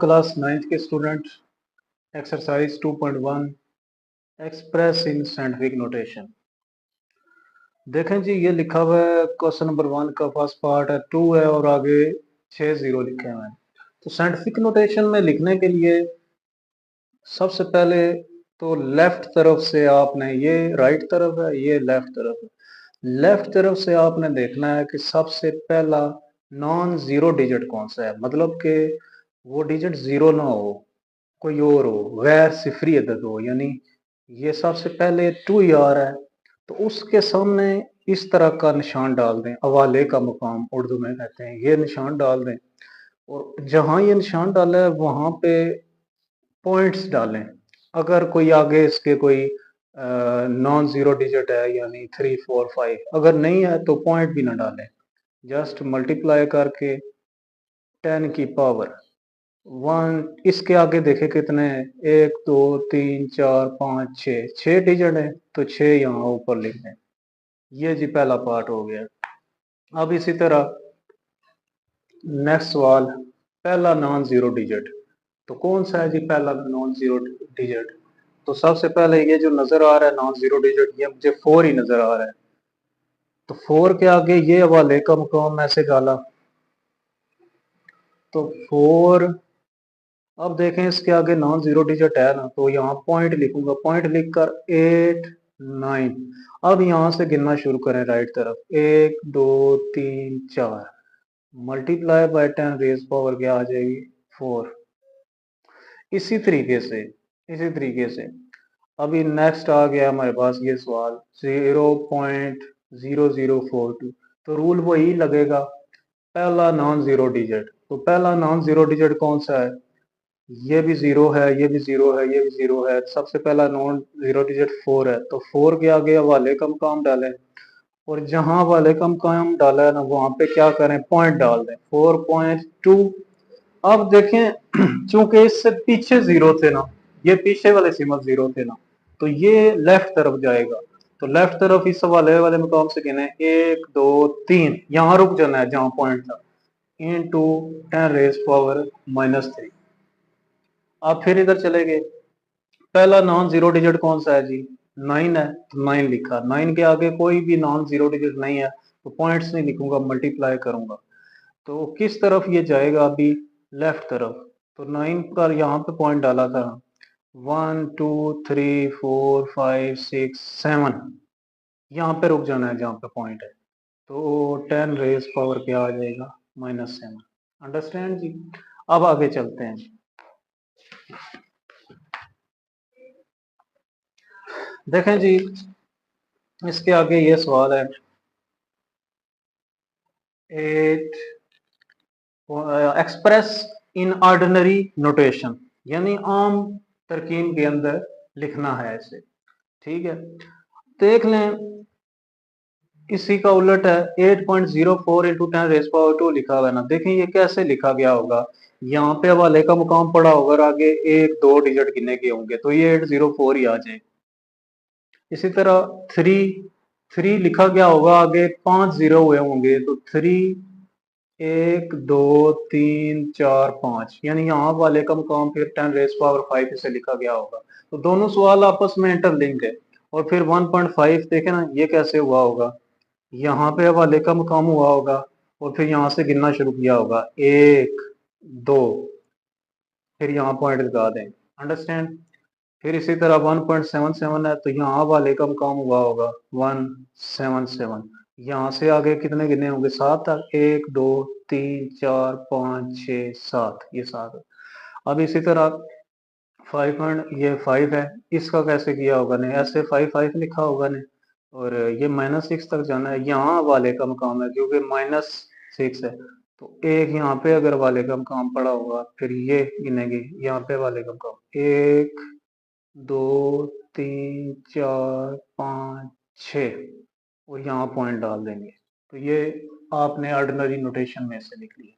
Class 9th के student exercise 2.1 express in scientific notation. देखें जी, ये लिखा हुआ है क्वेश्चन नंबर 1 का फर्स्ट पार्ट है 2 है और आगे 6 जीरो लिखे हुए हैं। तो साइंटिफिक नोटेशन में लिखने के लिए सबसे पहले तो लेफ्ट तरफ से आपने, ये राइट तरफ है, ये लेफ्ट तरफ है। लेफ्ट तरफ से आपने देखना है कि सबसे पहला नॉन जीरो डिजिट कौन सा है, मतलब कि वो डिजिट जीरो ना हो, कोई और हो, गैर सिफरी अदद हो। यानी ये सबसे पहले 2 ही आ रहा है तो उसके सामने इस तरह का निशान डाल दें, हवाले का मुकाम उर्दू में कहते हैं, ये निशान डाल दें। और जहां ये निशान डाला है वहां पे पॉइंट्स डालें। अगर कोई आगे इसके कोई नॉन जीरो डिजिट है, यानी 3 4 5, अगर नहीं है तो पॉइंट भी ना डालें, जस्ट मल्टीप्लाई करके 10 की पावर 1 इसके आगे देखे कितने हैं, 1 2 3 4 5 6 डिजिट है तो 6 यहाँ ऊपर लिख दें। ये जी पहला पार्ट हो गया। अब इसी तरह नेक्स्ट सवाल, पहला नॉन जीरो डिजिट तो कौन सा है जी पहला नॉन जीरो डिजिट? तो सबसे पहले ये जो नजर आ रहा है नॉन जीरो डिजिट, ये मुझे 4 ही नजर आ रहा है। तो 4 के आगे ये हवाले का मुकाम ऐसे डाला तो 4। अब देखें इसके आगे नॉन जीरो डिजिट है ना, तो यहाँ पॉइंट लिखूंगा, पॉइंट लिखकर 8 9। अब यहाँ से गिनना शुरू करें राइट तरफ, 1 2 3 4 मल्टीप्लाई बाय 10 रेज पावर क्या आ जाएगी 4। इसी तरीके से अभी नेक्स्ट आ गया हमारे पास ये सवाल 0.0042। तो रूल वही लगेगा, पहला नॉन जीरो डिजिट। तो पहला नॉन जीरो डिजिट कौन सा है? ये भी जीरो है, ये भी जीरो है, ये भी जीरो है। सबसे पहला नॉन जीरो डिजिट 4 है तो 4 के आगे हवाले का मुकाम डालें, और जहां हवाले का मुकाम डाला है ना वहां पे क्या करें, पॉइंट डाल दें 4.2। अब देखें चूंकि इससे पीछे जीरो थे ना, ये पीछे वाले सिमत जीरो थे ना, तो ये लेफ्ट तरफ जाएगा। तो लेफ्ट तरफ इस हवाले वाले मुकाम से गिने 1 2 3, यहाँ रुक जाना है जहां पॉइंट था, इनटू 10 रेज पावर -3। अब फिर इधर चले गए, पहला नॉन जीरो डिजिट कौन सा है जी? 9 है तो 9 लिखा, 9 के आगे कोई भी नॉन जीरो डिजिट नहीं है तो पॉइंट्स नहीं लिखूंगा, मल्टीप्लाई करूंगा। तो किस तरफ ये जाएगा अभी? लेफ्ट तरफ। तो 9 का यहाँ पे पॉइंट डाला था, 1 2 3 4 5 6 7, यहाँ पे रुक जाना है जहाँ पे पॉइंट है। तो 10 रेज पावर क्या आ जाएगा -7। अंडरस्टैंड जी? अब आगे चलते हैं। देखें जी, इसके आगे ये सवाल है 8, एक्सप्रेस इन ऑर्डिनरी नोटेशन, यानी आम तरकीब के अंदर लिखना है इसे। ठीक है, देख लें इसी का उलट है 8.04 इंटू 10 रेज पावर 2 लिखा हुआ है ना। देखें ये कैसे लिखा गया होगा, यहाँ पे हवाले का मुकाम पड़ा होगा और आगे 1 2 डिजिट गिने के होंगे तो ये 804 ही आ जाए। इसी तरह 3 लिखा गया होगा, आगे 5 जीरो हुए होंगे तो 3 1 2 3 4 5, यानी यहाँ वाले का मुकाम फिर 10 रेज पावर 5 से लिखा गया होगा। तो दोनों सवाल आपस में इंटरलिंक है। और फिर 1.5 देखे ना, ये कैसे हुआ होगा, यहाँ पे हवाले का मुकाम हुआ होगा और फिर यहाँ से गिनना शुरू किया होगा 1 2, फिर यहाँ पॉइंट लगा दें। अंडरस्टैंड? फिर इसी तरह 1.77 है तो यहाँ वाले का मुकाम हुआ होगा 177, यहाँ से आगे कितने गिने होंगे 7 तक, 1 2 3 4 5 6 7, ये 7। अब इसी तरह 5 ये 5 है, इसका कैसे किया होगा ने, ऐसे 5 लिखा होगा ने, और ये -6 तक जाना है, यहाँ वाले का मुकाम है क्योंकि -6 है तो एक यहाँ पे अगर वाले का मुकाम पड़ा होगा फिर ये गिनेंगे, यहाँ पे वाले का मुकाम 1 2 3 4 5 6 और यहाँ पॉइंट डाल देंगे। तो ये आपने ऑर्डिनरी नोटेशन में से लिख लिया।